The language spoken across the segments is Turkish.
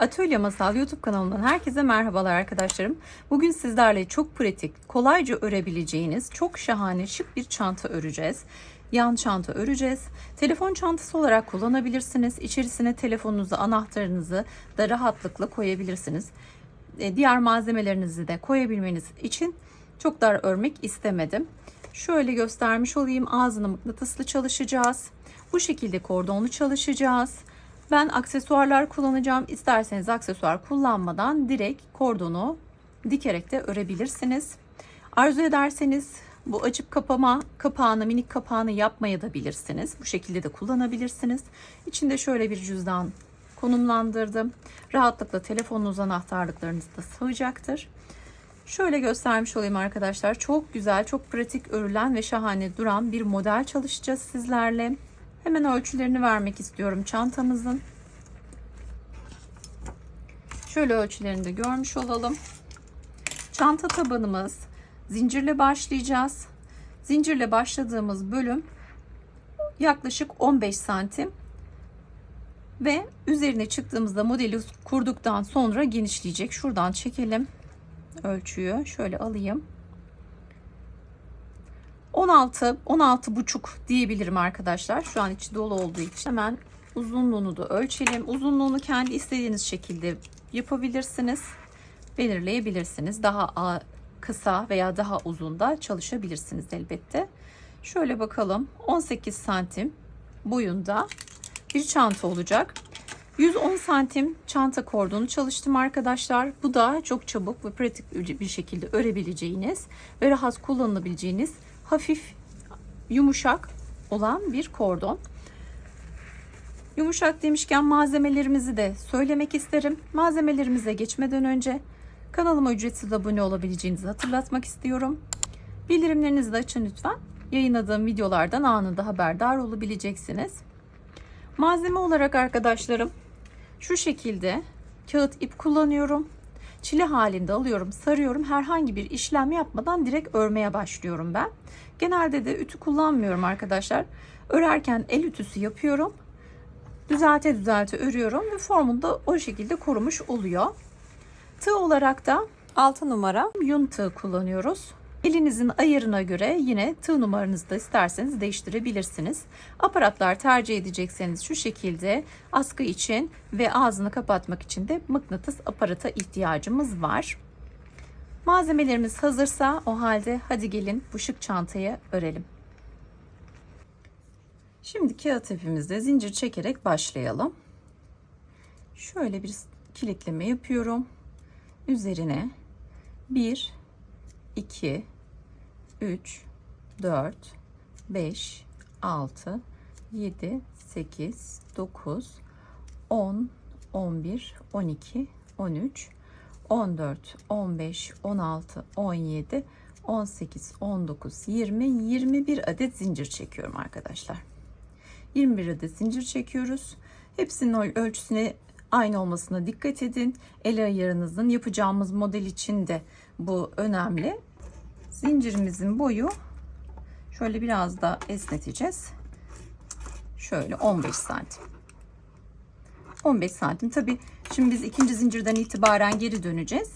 Atölye Masal YouTube kanalından herkese merhabalar arkadaşlarım. Bugün sizlerle çok pratik, kolayca örebileceğiniz çok şahane şık bir çanta öreceğiz. Yan çanta öreceğiz. Telefon çantası olarak kullanabilirsiniz. İçerisine telefonunuzu, anahtarınızı da rahatlıkla koyabilirsiniz. Diğer malzemelerinizi de koyabilmeniz için çok dar örmek istemedim. Şöyle göstermiş olayım. Ağzını mıknatıslı çalışacağız. Bu şekilde kordonlu çalışacağız. Ben aksesuarlar kullanacağım. İsterseniz aksesuar kullanmadan direkt kordonu dikerek de örebilirsiniz. Arzu ederseniz bu açıp kapama kapağını, minik kapağını yapmaya da bilirsiniz. Bu şekilde de kullanabilirsiniz. İçinde şöyle bir cüzdan konumlandırdım. Rahatlıkla telefonunuz, anahtarlıklarınız da sığacaktır. Şöyle göstermiş olayım arkadaşlar. Çok güzel, çok pratik örülen ve şahane duran bir model çalışacağız sizlerle. Hemen ölçülerini vermek istiyorum çantamızın. Şöyle ölçülerini de görmüş olalım. Çanta tabanımız zincirle başlayacağız. Zincirle başladığımız bölüm yaklaşık 15 santim ve üzerine çıktığımızda modeli kurduktan sonra genişleyecek. Şuradan çekelim ölçüyü. Şöyle alayım. 16 buçuk diyebilirim arkadaşlar. Şu an içi dolu olduğu için hemen uzunluğunu da ölçelim. Uzunluğunu kendi istediğiniz şekilde yapabilirsiniz. Belirleyebilirsiniz. Daha kısa veya daha uzun da çalışabilirsiniz elbette. Şöyle bakalım. 18 santim boyunda bir çanta olacak. 110 santim çanta kordonu çalıştım arkadaşlar. Bu da çok çabuk ve pratik bir şekilde örebileceğiniz ve rahat kullanılabileceğiniz hafif yumuşak olan bir kordon. Yumuşak demişken malzemelerimizi de söylemek isterim. Malzemelerimize geçmeden önce kanalıma ücretsiz abone olabileceğinizi hatırlatmak istiyorum. Bildirimlerinizi de açın lütfen. Yayınladığım videolardan anında haberdar olabileceksiniz. Malzeme olarak arkadaşlarım şu şekilde kağıt ip kullanıyorum. Çile halinde alıyorum, sarıyorum. Herhangi bir işlem yapmadan direkt örmeye başlıyorum ben. Genelde de ütü kullanmıyorum arkadaşlar. Örerken el ütüsü yapıyorum. Düzelte düzelte örüyorum ve formunu da o şekilde korumuş oluyor. Tığ olarak da 6 numara yün tığ kullanıyoruz. Elinizin ayarına göre yine tığ numaranızı da isterseniz değiştirebilirsiniz. Aparatlar tercih edecekseniz şu şekilde askı için ve ağzını kapatmak için de mıknatıs aparata ihtiyacımız var. Malzemelerimiz hazırsa o halde hadi gelin bu şık çantayı örelim. Şimdi kağıt ipimizde zincir çekerek başlayalım. Şöyle bir kilitleme yapıyorum. Üzerine 1, 2, 3, 4, 5, 6, 7, 8, 9, 10, 11, 12, 13, 14, 15, 16, 17, 18, 19, 20, 21 adet zincir çekiyorum arkadaşlar. 21 adet zincir çekiyoruz. Hepsinin ölçüsüne aynı olmasına dikkat edin. El ayarınızın yapacağımız model için de bu önemli. Zincirimizin boyu şöyle biraz da esneteceğiz. Şöyle 15 santim. 15 santim. Tabii şimdi biz ikinci zincirden itibaren geri döneceğiz.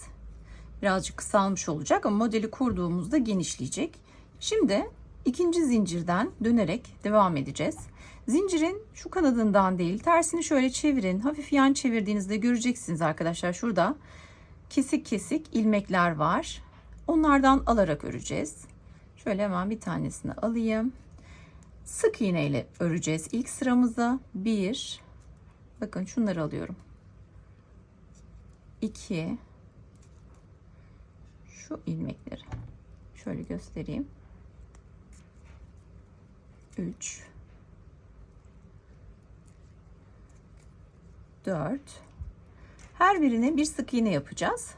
Birazcık kısalmış olacak ama modeli kurduğumuzda genişleyecek. Şimdi ikinci zincirden dönerek devam edeceğiz. Zincirin şu kanadından değil, tersini şöyle çevirin. Hafif yan çevirdiğinizde göreceksiniz arkadaşlar. Şurada kesik kesik ilmekler var. Onlardan alarak öreceğiz. Şöyle hemen bir tanesini alayım. Sık iğne ile öreceğiz ilk sıramızı. 1, bakın şunları alıyorum. 2, şu ilmekleri şöyle göstereyim. 3, 4. Her birine bir sık iğne yapacağız.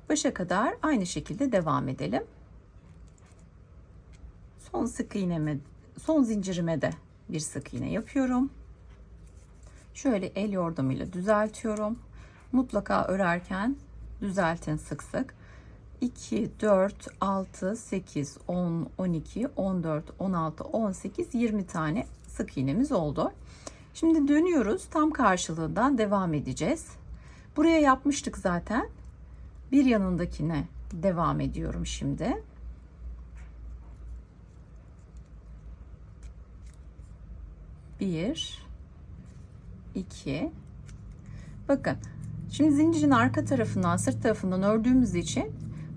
Başa kadar aynı şekilde devam edelim. Son sık iğneme, son zincirime de bir sık iğne yapıyorum. Şöyle el yordamıyla düzeltiyorum. Mutlaka örerken düzeltin sık sık. 2, 4, 6, 8, 10, 12, 14, 16, 18, 20 tane sık iğnemiz oldu. Şimdi dönüyoruz. Tam karşılığından devam edeceğiz. Buraya yapmıştık zaten. Bir yanındakine devam ediyorum şimdi. Bir, iki. Bakın. Şimdi zincirin arka tarafından, sırt tarafından ördüğümüz için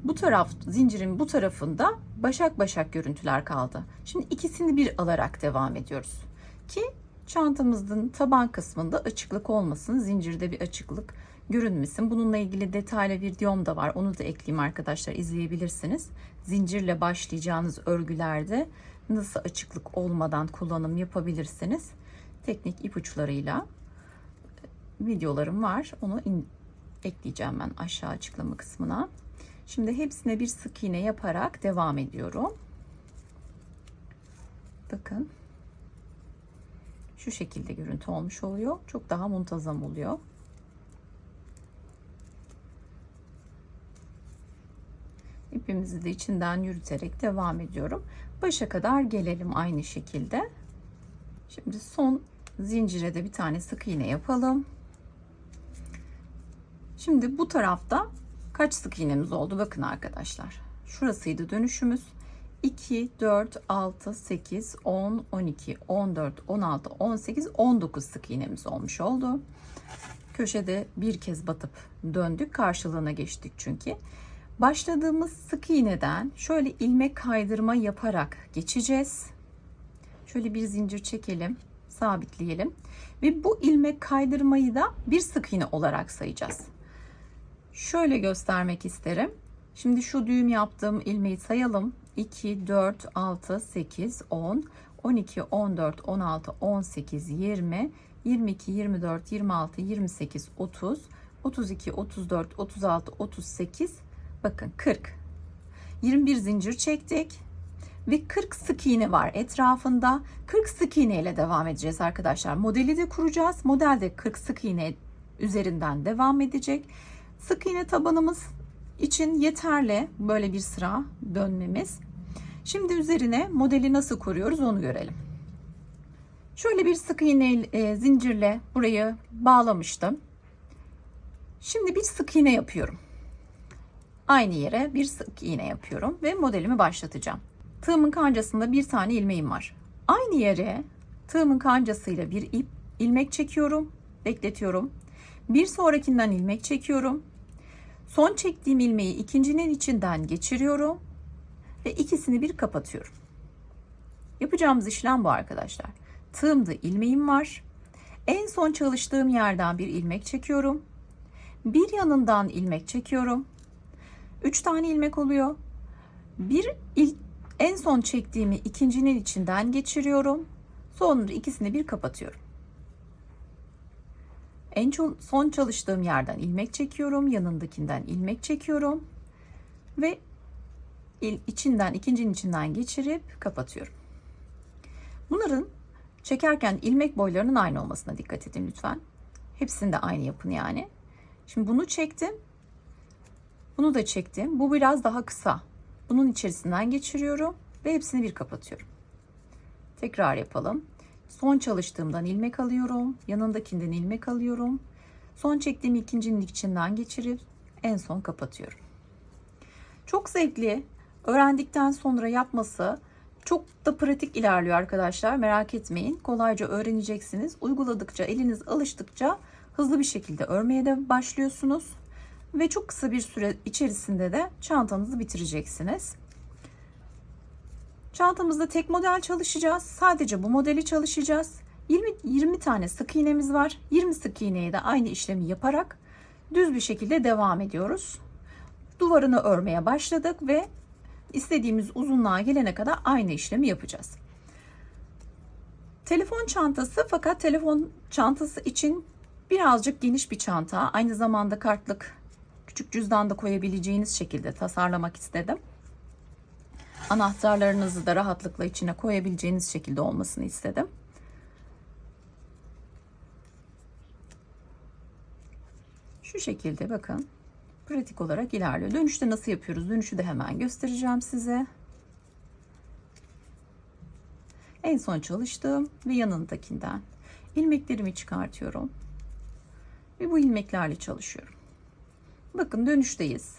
bu taraf, zincirin bu tarafında başak başak görüntüler kaldı. Şimdi ikisini bir alarak devam ediyoruz. Ki çantamızın taban kısmında açıklık olmasın, zincirde bir açıklık görünmesin. Bununla ilgili detaylı videom da var. Onu da ekleyeyim arkadaşlar, izleyebilirsiniz. Zincirle başlayacağınız örgülerde nasıl açıklık olmadan kullanım yapabilirsiniz. Teknik ipuçlarıyla videolarım var. Onu ekleyeceğim ben aşağı açıklama kısmına. Şimdi hepsine bir sık iğne yaparak devam ediyorum. Bakın. Şu şekilde görüntü olmuş oluyor. Çok daha muntazam oluyor. İpimizi de içinden yürüterek devam ediyorum. Başa kadar gelelim aynı şekilde. Şimdi son zincire de bir tane sık iğne yapalım. Şimdi bu tarafta kaç sık iğnemiz oldu? Bakın arkadaşlar. Şurasıydı dönüşümüz. 2, 4, 6, 8, 10, 12, 14, 16, 18, 19 sık iğnemiz olmuş oldu. Köşede bir kez batıp döndük. Karşılığına geçtik çünkü. Başladığımız sık iğneden şöyle ilmek kaydırma yaparak geçeceğiz. Şöyle bir zincir çekelim, sabitleyelim ve bu ilmek kaydırmayı da bir sık iğne olarak sayacağız. Şöyle göstermek isterim. Şimdi şu düğüm yaptığım ilmeği sayalım. 2, 4, 6, 8, 10, 12, 14, 16, 18, 20, 22, 24, 26, 28, 30, 32, 34, 36, 38, bakın 40. 21 zincir çektik ve 40 sık iğne var etrafında. 40 sık iğne ile devam edeceğiz arkadaşlar. Modeli de kuracağız. Model de 40 sık iğne üzerinden devam edecek. Sık iğne tabanımız için yeterli böyle bir sıra dönmemiz. Şimdi üzerine modeli nasıl kuruyoruz onu görelim. Şöyle bir sık iğne zincirle burayı bağlamıştım. Şimdi bir sık iğne yapıyorum. Aynı yere bir sık iğne yapıyorum ve modelimi başlatacağım. Tığımın kancasında bir tane ilmeğim var. Aynı yere tığımın kancasıyla bir ilmek çekiyorum, bekletiyorum. Bir sonrakinden ilmek çekiyorum. Son çektiğim ilmeği ikincinin içinden geçiriyorum ve ikisini bir kapatıyorum. Yapacağımız işlem bu arkadaşlar. Tığımda ilmeğim var. En son çalıştığım yerden bir ilmek çekiyorum. Bir yanından ilmek çekiyorum. 3 tane ilmek oluyor. En son çektiğimi ikincinin içinden geçiriyorum. Sonra ikisini bir kapatıyorum. Son çalıştığım yerden ilmek çekiyorum. Yanındakinden ilmek çekiyorum. Ve ikincinin içinden geçirip kapatıyorum. Bunların çekerken ilmek boylarının aynı olmasına dikkat edin lütfen. Hepsini de aynı yapın yani. Şimdi bunu çektim. Bunu da çektim. Bu biraz daha kısa. Bunun içerisinden geçiriyorum ve hepsini bir kapatıyorum. Tekrar yapalım. Son çalıştığımdan ilmek alıyorum. Yanındakinden ilmek alıyorum. Son çektiğim ikincinin içinden geçirip en son kapatıyorum. Çok zevkli. Öğrendikten sonra yapması çok da pratik ilerliyor arkadaşlar. Merak etmeyin. Kolayca öğreneceksiniz. Uyguladıkça, eliniz alıştıkça hızlı bir şekilde örmeye de başlıyorsunuz. Ve çok kısa bir süre içerisinde de çantanızı bitireceksiniz. Çantamızda tek model çalışacağız. Sadece bu modeli çalışacağız. 20 tane sık iğnemiz var. 20 sık iğneye de aynı işlemi yaparak düz bir şekilde devam ediyoruz. Duvarını örmeye başladık ve istediğimiz uzunluğa gelene kadar aynı işlemi yapacağız. Telefon çantası, fakat telefon çantası için birazcık geniş bir çanta. Aynı zamanda kartlık, küçük cüzdan da koyabileceğiniz şekilde tasarlamak istedim. Anahtarlarınızı da rahatlıkla içine koyabileceğiniz şekilde olmasını istedim. Şu şekilde bakın. Pratik olarak ilerliyor. Dönüşte nasıl yapıyoruz? Dönüşü de hemen göstereceğim size. En son çalıştığım ve yanındakinden ilmeklerimi çıkartıyorum. Ve bu ilmeklerle çalışıyorum. Bakın dönüşteyiz.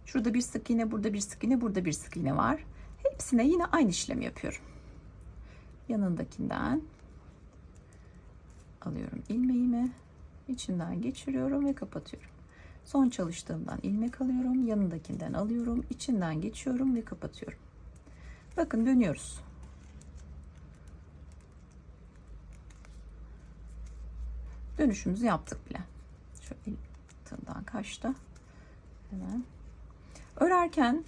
Şurada bir sık iğne, burada bir sık iğne, burada bir sık iğne var. Hepsine yine aynı işlemi yapıyorum. Yanındakinden alıyorum ilmeğimi, içinden geçiriyorum ve kapatıyorum. Son çalıştığımdan ilmek alıyorum, yanındakinden alıyorum, içinden geçiyorum ve kapatıyorum. Bakın dönüyoruz. Dönüşümüzü yaptık bile. Şöyle tığımdan kaçtı. Hemen. Örerken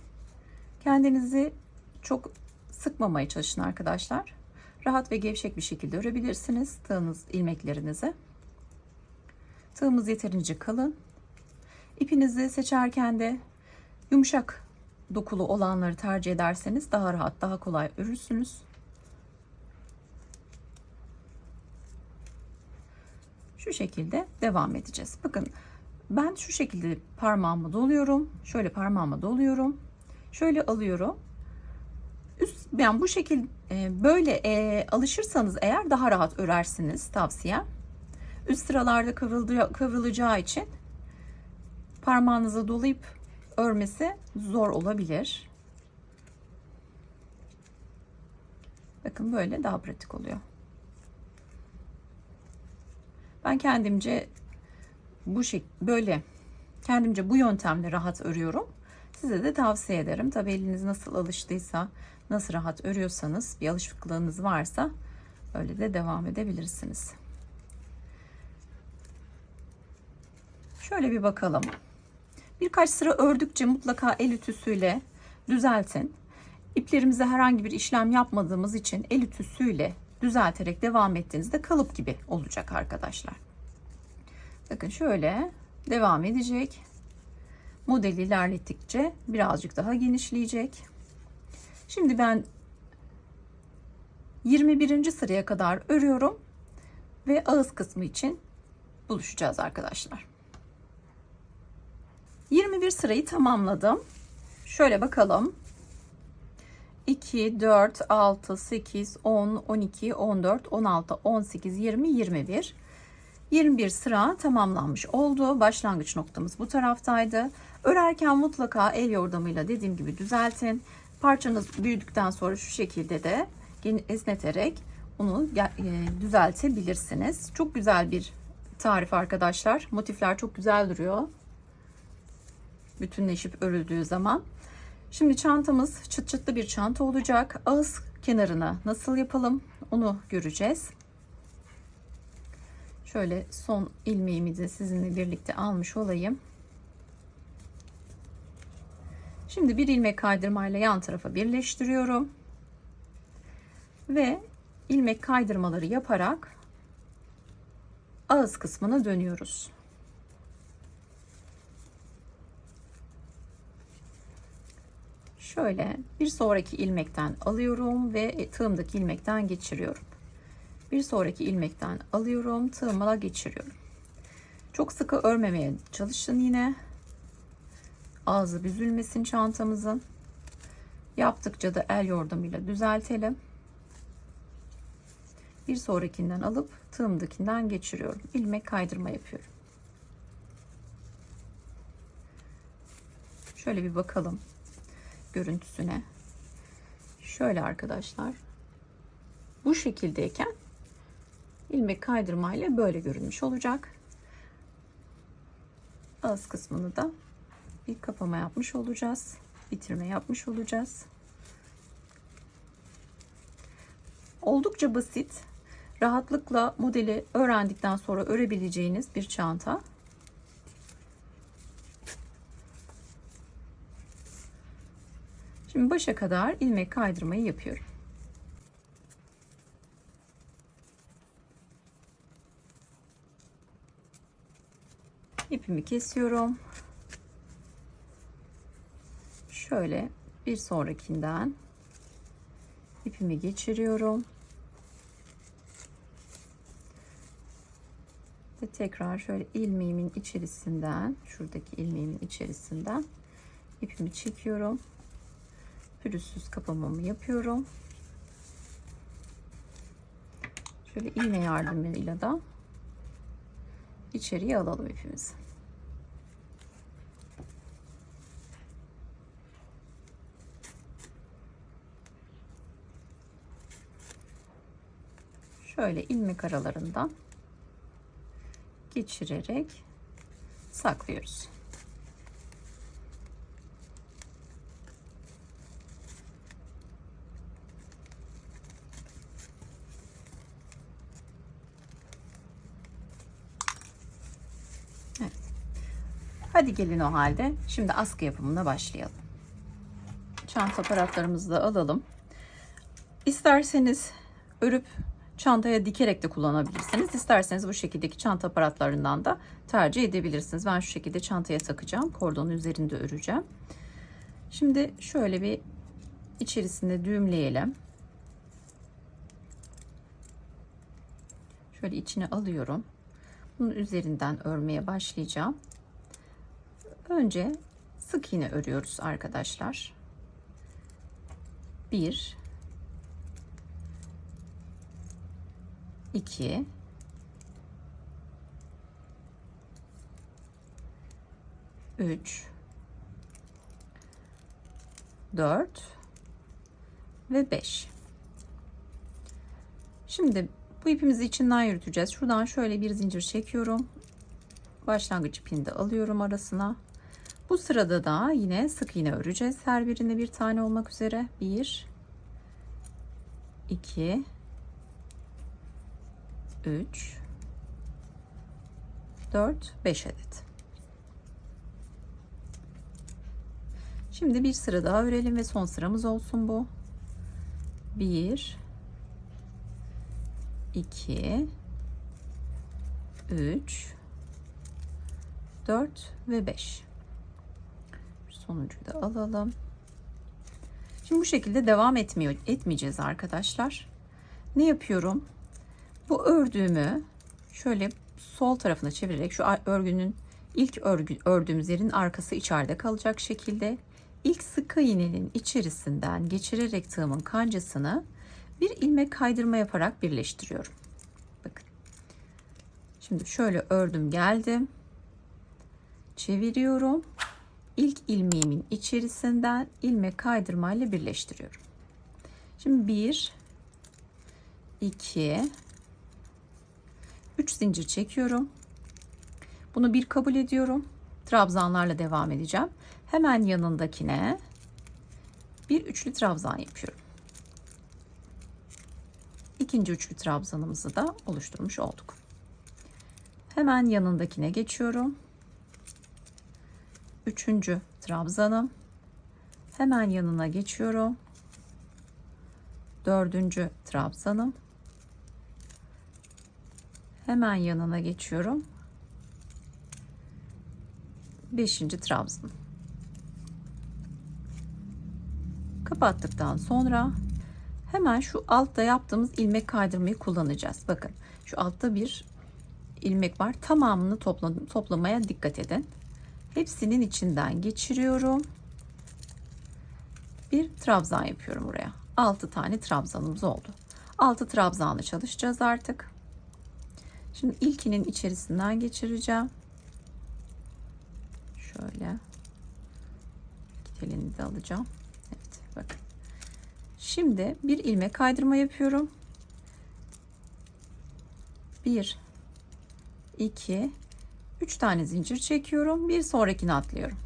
kendinizi çok sıkmamaya çalışın arkadaşlar. Rahat ve gevşek bir şekilde örebilirsiniz tığınız ilmeklerinizi. Tığımız yeterince kalın. İpinizi seçerken de yumuşak dokulu olanları tercih ederseniz daha rahat, daha kolay örürsünüz. Şu şekilde devam edeceğiz. Bakın ben şu şekilde parmağımı doluyorum. Şöyle parmağımı doluyorum. Şöyle alıyorum. Yani bu şekilde böyle alışırsanız eğer daha rahat örersiniz tavsiyem. Üst sıralarda kıvrılacağı için parmağınıza dolayıp örmesi zor olabilir. Bakın böyle daha pratik oluyor. Ben kendimce kendimce bu yöntemle rahat örüyorum. Size de tavsiye ederim. Tabii eliniz nasıl alıştıysa, nasıl rahat örüyorsanız, bir alışıklığınız varsa öyle de devam edebilirsiniz. Şöyle bir bakalım. Birkaç sıra ördükçe mutlaka el ütüsüyle düzeltin. İplerimize herhangi bir işlem yapmadığımız için el ütüsüyle düzelterek devam ettiğinizde kalıp gibi olacak arkadaşlar. Bakın şöyle devam edecek. Modeli ilerlettikçe birazcık daha genişleyecek. Şimdi ben 21. sıraya kadar örüyorum ve ağız kısmı için buluşacağız arkadaşlar. 21 sırayı tamamladım. Şöyle bakalım. 2, 4, 6, 8, 10, 12, 14, 16, 18, 20, 21. 21 sıra tamamlanmış oldu. Başlangıç noktamız bu taraftaydı. Örerken mutlaka el yordamıyla dediğim gibi düzeltin. Parçanız büyüdükten sonra şu şekilde de esneterek onu düzeltebilirsiniz. Çok güzel bir tarif arkadaşlar. Motifler çok güzel duruyor. Bütünleşip örüldüğü zaman. Şimdi çantamız çıt çıtlı bir çanta olacak. Ağız kenarını nasıl yapalım onu göreceğiz. Şöyle son ilmeğimi de sizinle birlikte almış olayım. Şimdi bir ilmek kaydırmayla yan tarafa birleştiriyorum. Ve ilmek kaydırmaları yaparak ağız kısmına dönüyoruz. Şöyle bir sonraki ilmekten alıyorum ve tığımdaki ilmekten geçiriyorum. Bir sonraki ilmekten alıyorum, tığıma geçiriyorum. Çok sıkı örmemeye çalışın yine. Ağzı büzülmesin çantamızın. Yaptıkça da el yordamıyla düzeltelim. Bir sonrakinden alıp tığımdakinden geçiriyorum. İlmek kaydırma yapıyorum. Şöyle bir bakalım görüntüsüne. Şöyle arkadaşlar. Bu şekildeyken ilmek kaydırmayla böyle görünmüş olacak. Ağız kısmını da bir kapama yapmış olacağız. Bitirme yapmış olacağız. Oldukça basit. Rahatlıkla modeli öğrendikten sonra örebileceğiniz bir çanta. Şimdi başa kadar ilmek kaydırmayı yapıyorum. İpimi kesiyorum. Şöyle bir sonrakinden ipimi geçiriyorum. Ve tekrar şöyle ilmeğimin içerisinden, şuradaki ilmeğimin içerisinden ipimi çekiyorum. Pürüzsüz kapamamı yapıyorum. Şöyle iğne yardımıyla da içeriye alalım ipimizi. Şöyle ilmek aralarından geçirerek saklıyoruz. Evet. Hadi gelin o halde şimdi askı yapımına başlayalım. Çanta aparatlarımızı da alalım. İsterseniz örüp çantaya dikerek de kullanabilirsiniz. İsterseniz bu şekildeki çanta aparatlarından da tercih edebilirsiniz. Ben şu şekilde çantaya takacağım. Kordonun üzerinde öreceğim. Şimdi şöyle bir içerisinde düğümleyelim. Şöyle içine alıyorum. Bunun üzerinden örmeye başlayacağım. Önce sık iğne örüyoruz arkadaşlar. 1 2 3 4 ve 5. Şimdi bu ipimizi içinden yürüteceğiz. Şuradan şöyle bir zincir çekiyorum. Başlangıç ipini de alıyorum arasına. Bu sırada da yine sık iğne öreceğiz. Her birine bir tane olmak üzere. 1 2 3 4 5 adet. Şimdi bir sıra daha örelim ve son sıramız olsun bu. 1 2 3 4 ve 5. Sonuncuyu da alalım. Şimdi bu şekilde devam etmeyeceğiz arkadaşlar. Ne yapıyorum? Bu ördüğümü şöyle sol tarafına çevirerek şu örgünün ilk ördüğümüz yerin arkası içeride kalacak şekilde ilk sık iğnenin içerisinden geçirerek tığımın kancasını bir ilmek kaydırma yaparak birleştiriyorum. Bakın. Şimdi şöyle ördüm geldim. Çeviriyorum. İlk ilmeğimin içerisinden ilmek kaydırma ile birleştiriyorum. Şimdi 1 2 3 zincir çekiyorum. Bunu bir kabul ediyorum. Trabzanlarla devam edeceğim. Hemen yanındakine bir üçlü trabzan yapıyorum. İkinci üçlü trabzanımızı da oluşturmuş olduk. Hemen yanındakine geçiyorum. Üçüncü trabzanım. Hemen yanına geçiyorum. Dördüncü trabzanım. Hemen yanına geçiyorum. Beşinci trabzan. Kapattıktan sonra hemen şu altta yaptığımız ilmek kaydırmayı kullanacağız. Bakın şu altta bir ilmek var. Tamamını toplamaya dikkat edin. Hepsinin içinden geçiriyorum. Bir trabzan yapıyorum buraya. 6 tane trabzanımız oldu. 6 trabzanla çalışacağız artık. Şimdi ilkinin içerisinden geçireceğim. Şöyle iki telini de alacağım. Evet, bakın. Şimdi bir ilmek kaydırma yapıyorum. 1 2 3 tane zincir çekiyorum. Bir sonrakini atlıyorum.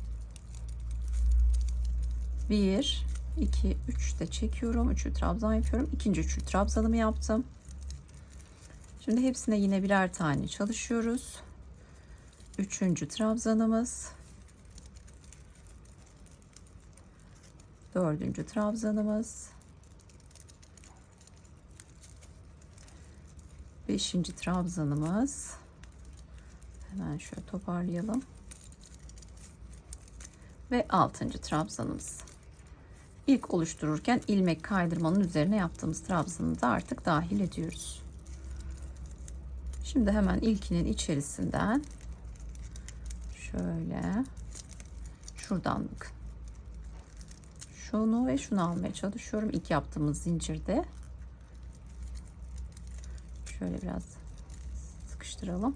1 2 3 de çekiyorum. Üçlü trabzan yapıyorum. İkinci üçlü trabzanımı yaptım. Şimdi hepsine yine birer tane çalışıyoruz. Üçüncü trabzanımız. Dördüncü trabzanımız. Beşinci trabzanımız. Hemen şöyle toparlayalım. Ve altıncı trabzanımız. İlk oluştururken ilmek kaydırmanın üzerine yaptığımız trabzanı da artık dahil ediyoruz. Şimdi hemen ilkinin içerisinden şöyle şuradan bakın. Şunu ve şunu almaya çalışıyorum. İlk yaptığımız zincirde. Şöyle biraz sıkıştıralım.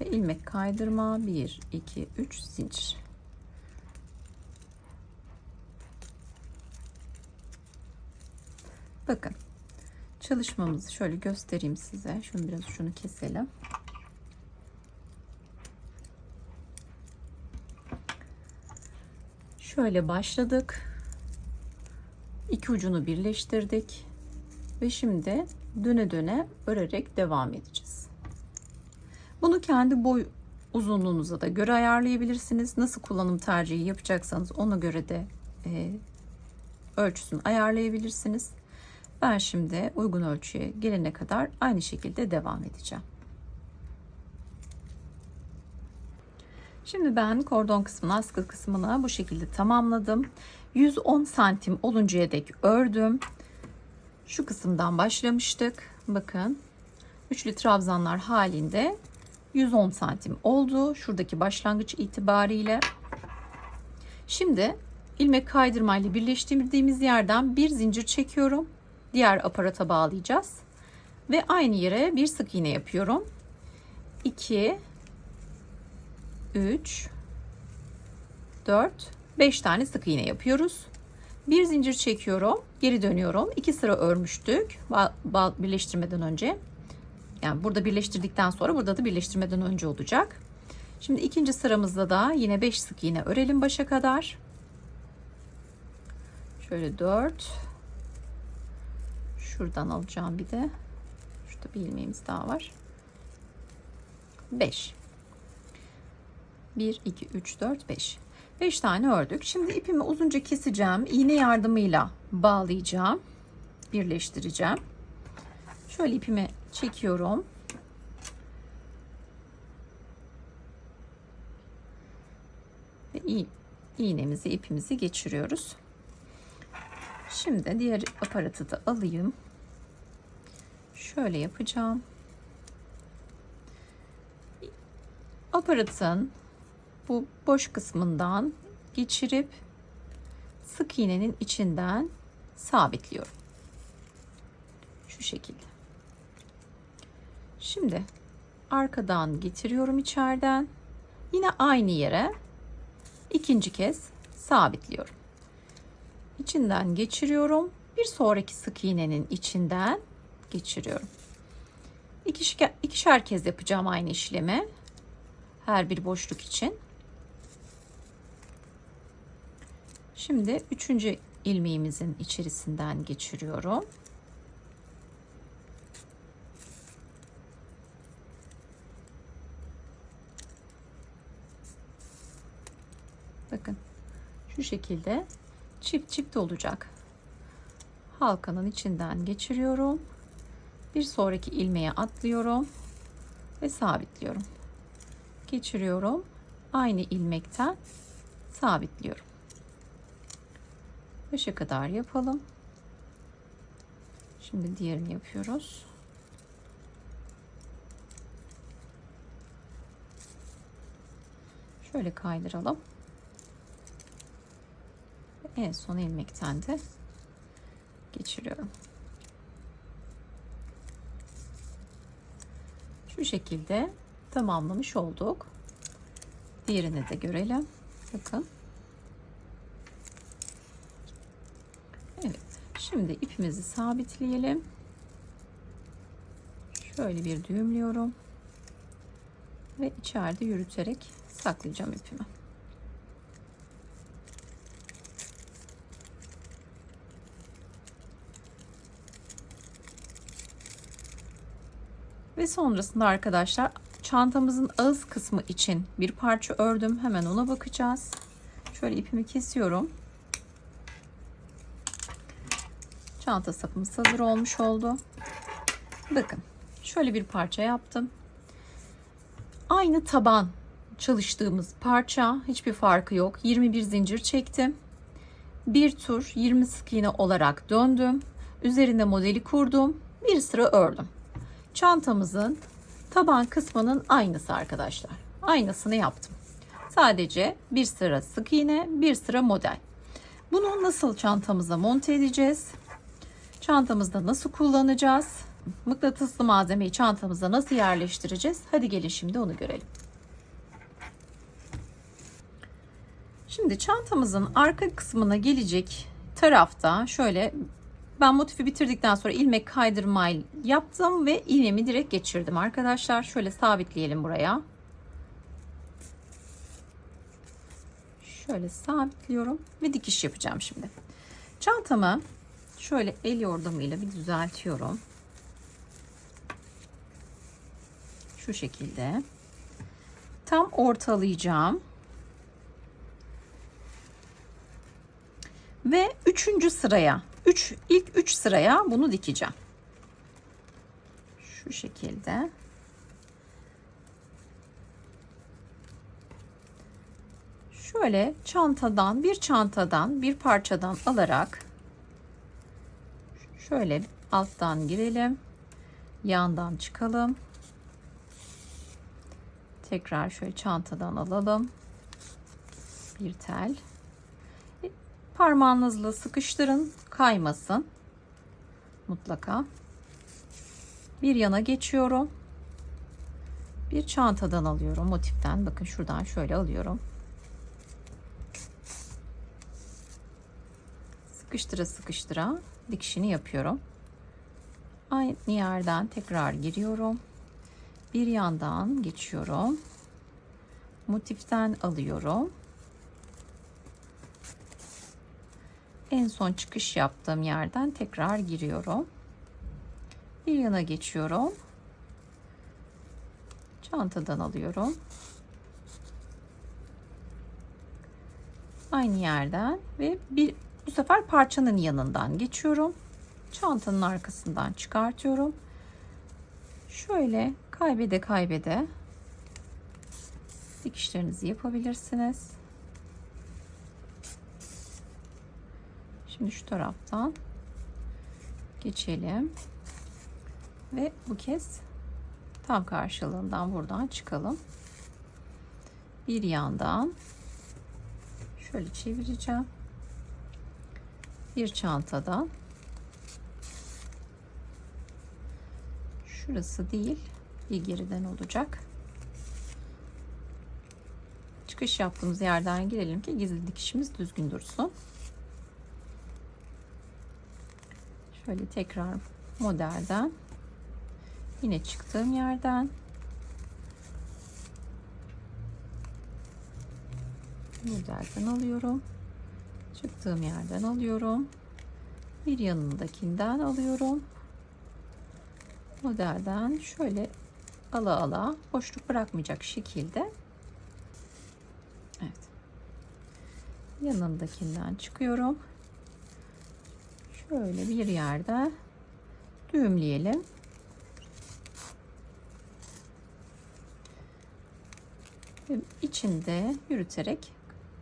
ve ilmek kaydırma 1 2 3 zincir. Bakın çalışmamızı şöyle göstereyim size. Şunu keselim. Şöyle başladık. İki ucunu birleştirdik ve şimdi döne döne örerek devam edeceğiz. Bunu kendi boy uzunluğunuza da göre ayarlayabilirsiniz. Nasıl kullanım tercihi yapacaksanız ona göre de ölçüsünü ayarlayabilirsiniz. Ben şimdi uygun ölçüye gelene kadar aynı şekilde devam edeceğim. Şimdi ben kordon kısmını, askı kısmını bu şekilde tamamladım. 110 santim oluncaya dek ördüm. Şu kısımdan başlamıştık. Bakın üçlü trabzanlar halinde 110 santim oldu. Şuradaki başlangıç itibariyle. Şimdi ilmek kaydırma ile birleştirdiğimiz yerden bir zincir çekiyorum. Diğer aparata bağlayacağız. Ve aynı yere bir sık iğne yapıyorum. 2 3 4 5 tane sık iğne yapıyoruz. Bir zincir çekiyorum, geri dönüyorum. 2 sıra örmüştük birleştirmeden önce. Yani burada birleştirdikten sonra burada da birleştirmeden önce olacak. Şimdi ikinci sıramızda da yine 5 sık iğne örelim başa kadar. Şöyle 4. Şuradan alacağım bir de. Şurada bir ilmeğimiz daha var. 5. 1 2 3 4 5. 5 tane ördük. Şimdi ipimi uzunca keseceğim. İğne yardımıyla bağlayacağım. Birleştireceğim. Şöyle ipimi çekiyorum. Ve iğnemizi, ipimizi geçiriyoruz. Şimdi diğer aparatı da alayım. Şöyle yapacağım. Aparatın bu boş kısmından geçirip sık iğnenin içinden sabitliyorum. Şu şekilde. Şimdi arkadan getiriyorum içeriden. Yine aynı yere ikinci kez sabitliyorum. İçinden geçiriyorum. Bir sonraki sık iğnenin içinden geçiriyorum. İkişer kez yapacağım aynı işlemi. Her bir boşluk için. Şimdi üçüncü ilmeğimizin içerisinden geçiriyorum. Bakın şu şekilde çift çift olacak. Halkanın içinden geçiriyorum. Bir sonraki ilmeğe atlıyorum ve sabitliyorum. Geçiriyorum. Aynı ilmekten sabitliyorum. Başa kadar yapalım. Şimdi diğerini yapıyoruz. Şöyle kaydıralım. En son ilmekten de geçiriyorum. Şu şekilde tamamlamış olduk. Diğerini de görelim. Bakın. Evet. Şimdi ipimizi sabitleyelim. Şöyle bir düğümlüyorum. Ve içeride yürüterek saklayacağım ipimi. Ve sonrasında arkadaşlar çantamızın ağız kısmı için bir parça ördüm. Hemen ona bakacağız. Şöyle ipimi kesiyorum. Çanta sapımız hazır olmuş oldu. Bakın şöyle bir parça yaptım. Aynı taban çalıştığımız parça, hiçbir farkı yok. 21 zincir çektim. Bir tur 20 sık iğne olarak döndüm. Üzerine modeli kurdum. Bir sıra ördüm. Çantamızın taban kısmının aynısı arkadaşlar. Aynısını yaptım. Sadece bir sıra sık iğne, bir sıra model. Bunu nasıl çantamıza monte edeceğiz? Çantamızda nasıl kullanacağız? mıknatıslı malzemeyi çantamıza nasıl yerleştireceğiz? Hadi gelin şimdi onu görelim. Şimdi çantamızın arka kısmına gelecek tarafta şöyle ben motifi bitirdikten sonra ilmek kaydırma yaptım ve iğnemi direkt geçirdim arkadaşlar. Şöyle sabitleyelim buraya. Şöyle sabitliyorum ve dikiş yapacağım şimdi. Çantamı şöyle el yordamıyla bir düzeltiyorum. Şu şekilde. Tam ortalayacağım. Ve 3. sıraya, ilk 3 sıraya bunu dikeceğim. Şu şekilde. Şöyle çantadan bir parçadan alarak şöyle alttan girelim. Yandan çıkalım. Tekrar şöyle çantadan alalım. Bir tel. Parmağınızla sıkıştırın, kaymasın. Mutlaka. Bir yana geçiyorum. Bir çantadan alıyorum motiften. Bakın şuradan şöyle alıyorum. Sıkıştıra sıkıştıra dikişini yapıyorum. Aynı yerden tekrar giriyorum. Bir yandan geçiyorum. Motiften alıyorum. En son çıkış yaptığım yerden tekrar giriyorum. Bir yana geçiyorum. Çantadan alıyorum. Aynı yerden ve bu sefer parçanın yanından geçiyorum. Çantanın arkasından çıkartıyorum. Şöyle kaybede dikişlerinizi yapabilirsiniz. Şimdi şu taraftan geçelim ve bu kez tam karşılığından buradan çıkalım. Bir yandan şöyle çevireceğim. Bir çantadan şurası değil, bir geriden olacak. Çıkış yaptığımız yerden girelim ki gizli dikişimiz düzgün dursun. Şöyle tekrar modelden yine çıktığım yerden modelden alıyorum. Çıktığım yerden alıyorum. Bir yanındakinden alıyorum. Modelden şöyle ala boşluk bırakmayacak şekilde evet. Yanındakinden çıkıyorum. Şöyle bir yerde düğümleyelim. Ve içinde yürüterek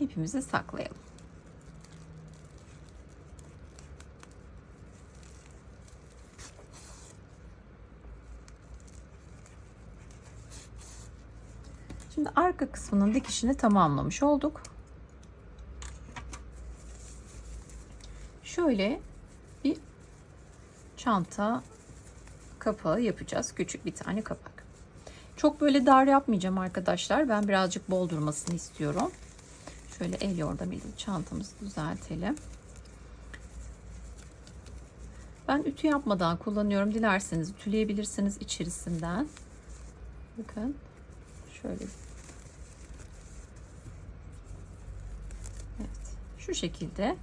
ipimizi saklayalım. Şimdi arka kısmının dikişini tamamlamış olduk. Şöyle bir çanta kapağı yapacağız. Küçük bir tane kapak. Çok böyle dar yapmayacağım arkadaşlar. Ben birazcık bol durmasını istiyorum. Şöyle el yordamıyla çantamızı düzeltelim. Ben ütü yapmadan kullanıyorum. Dilerseniz ütüleyebilirsiniz içerisinden. Bakın. Şöyle. Evet. Şu şekilde.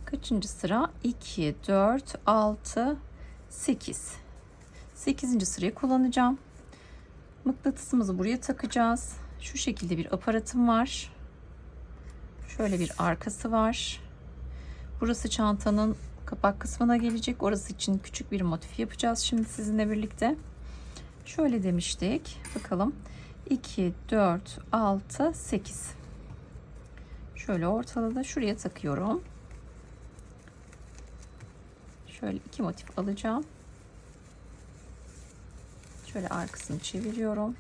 Kaçıncı sıra? 2, 4, 6, 8. 8. sırayı kullanacağım. Mıknatısımızı buraya takacağız. Şu şekilde bir aparatım var. Şöyle bir arkası var. Burası çantanın kapak kısmına gelecek. Orası için küçük bir motif yapacağız şimdi sizinle birlikte. Şöyle demiştik. Bakalım. 2, 4, 6, 8. Şöyle ortada şuraya takıyorum. Şöyle 2 motif alacağım. Şöyle arkasını çeviriyorum.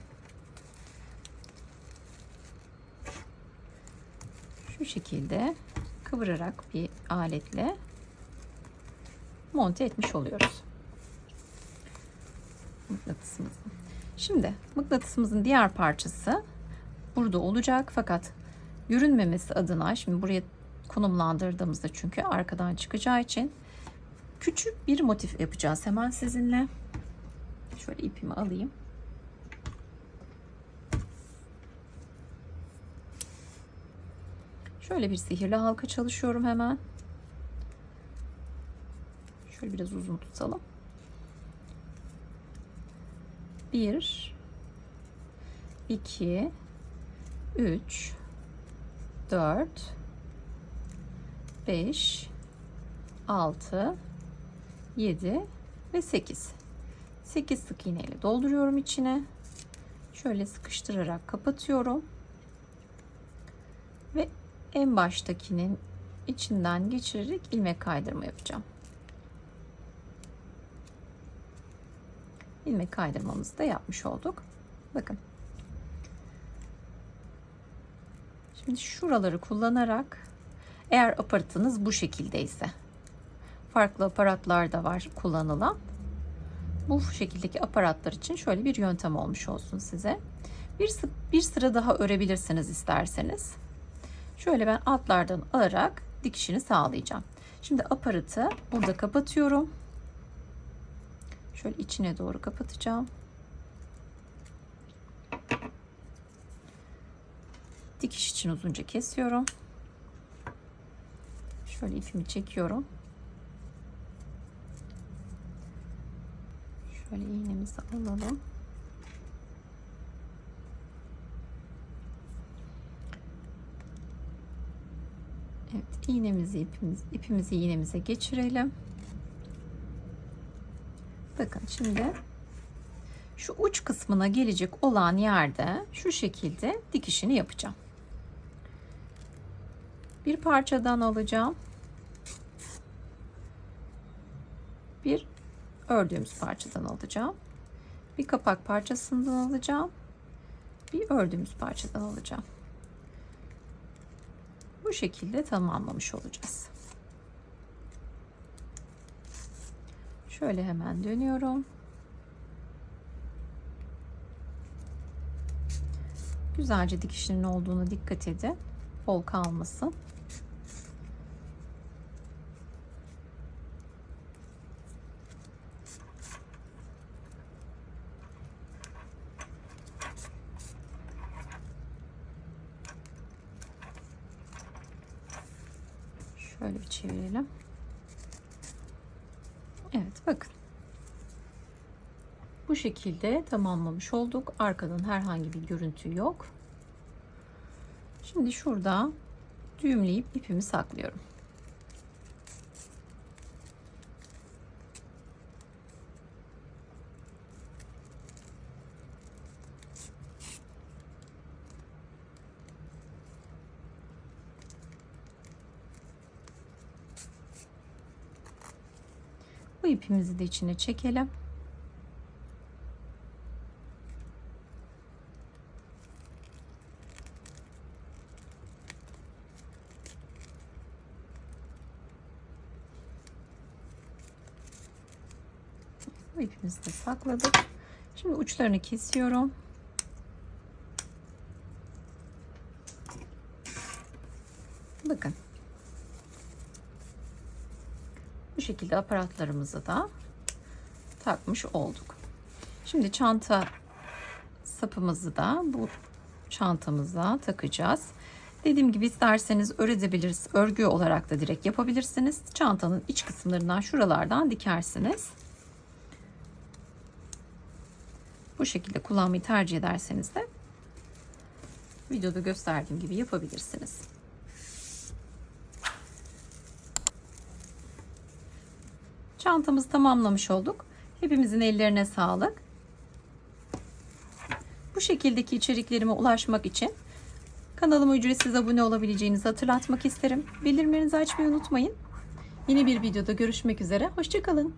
Şu şekilde kıvırarak bir aletle monte etmiş oluyoruz. mıknatısımızı. Şimdi mıknatısımızın diğer parçası burada olacak fakat görünmemesi adına şimdi buraya konumlandırdığımızda çünkü arkadan çıkacağı için küçük bir motif yapacağız hemen sizinle. Şöyle ipimi alayım. Şöyle bir sihirli halka çalışıyorum hemen. Şöyle biraz uzun tutalım. 1 2 3 4 5 6 7 ve 8. 8 sık iğne ile dolduruyorum içine. Şöyle sıkıştırarak kapatıyorum. Ve en baştakinin içinden geçirerek ilmek kaydırma yapacağım. İlmek kaydırmamızı da yapmış olduk. Bakın. Şimdi şuraları kullanarak, eğer aparatınız bu şekildeyse, farklı aparatlar da var kullanılan. Bu şekildeki aparatlar için şöyle bir yöntem olmuş olsun size. Bir sıra daha örebilirsiniz isterseniz. Şöyle ben altlardan alarak dikişini sağlayacağım. Şimdi aparatı burada kapatıyorum. Şöyle içine doğru kapatacağım. Dikiş için uzunca kesiyorum. Şöyle ipimi çekiyorum. Şöyle iğnemizi alalım. Evet, ipimizi iğnemize geçirelim. Bakın şimdi şu uç kısmına gelecek olan yerde şu şekilde dikişini yapacağım. Bir parçadan alacağım. Bir ördüğümüz parçadan alacağım. Bir kapak parçasından alacağım. Bir ördüğümüz parçadan alacağım. Bu şekilde tamamlamış olacağız. Şöyle hemen dönüyorum. Güzelce dikişinin olduğuna dikkat edin. Bol kalmasın. Şöyle bir çevirelim. Evet, bakın. Bu şekilde tamamlamış olduk. Arkadan herhangi bir görüntü yok. Şimdi şurada düğümleyip ipimi saklıyorum. Bu ipimizi de içine çekelim. Bu ipimizi de sakladık. Şimdi uçlarını kesiyorum. Bakın. Bu şekilde aparatlarımızı da takmış olduk. Şimdi çanta sapımızı da bu çantamıza takacağız. Dediğim gibi isterseniz örebiliriz. Örgü olarak da direkt yapabilirsiniz. Çantanın iç kısımlarından şuralardan dikersiniz. Bu şekilde kullanmayı tercih ederseniz de videoda gösterdiğim gibi yapabilirsiniz. Çantamızı tamamlamış olduk. Hepimizin ellerine sağlık. Bu şekildeki içeriklerime ulaşmak için kanalıma ücretsiz abone olabileceğinizi hatırlatmak isterim. Bildirimlerinizi açmayı unutmayın. Yeni bir videoda görüşmek üzere. Hoşça kalın.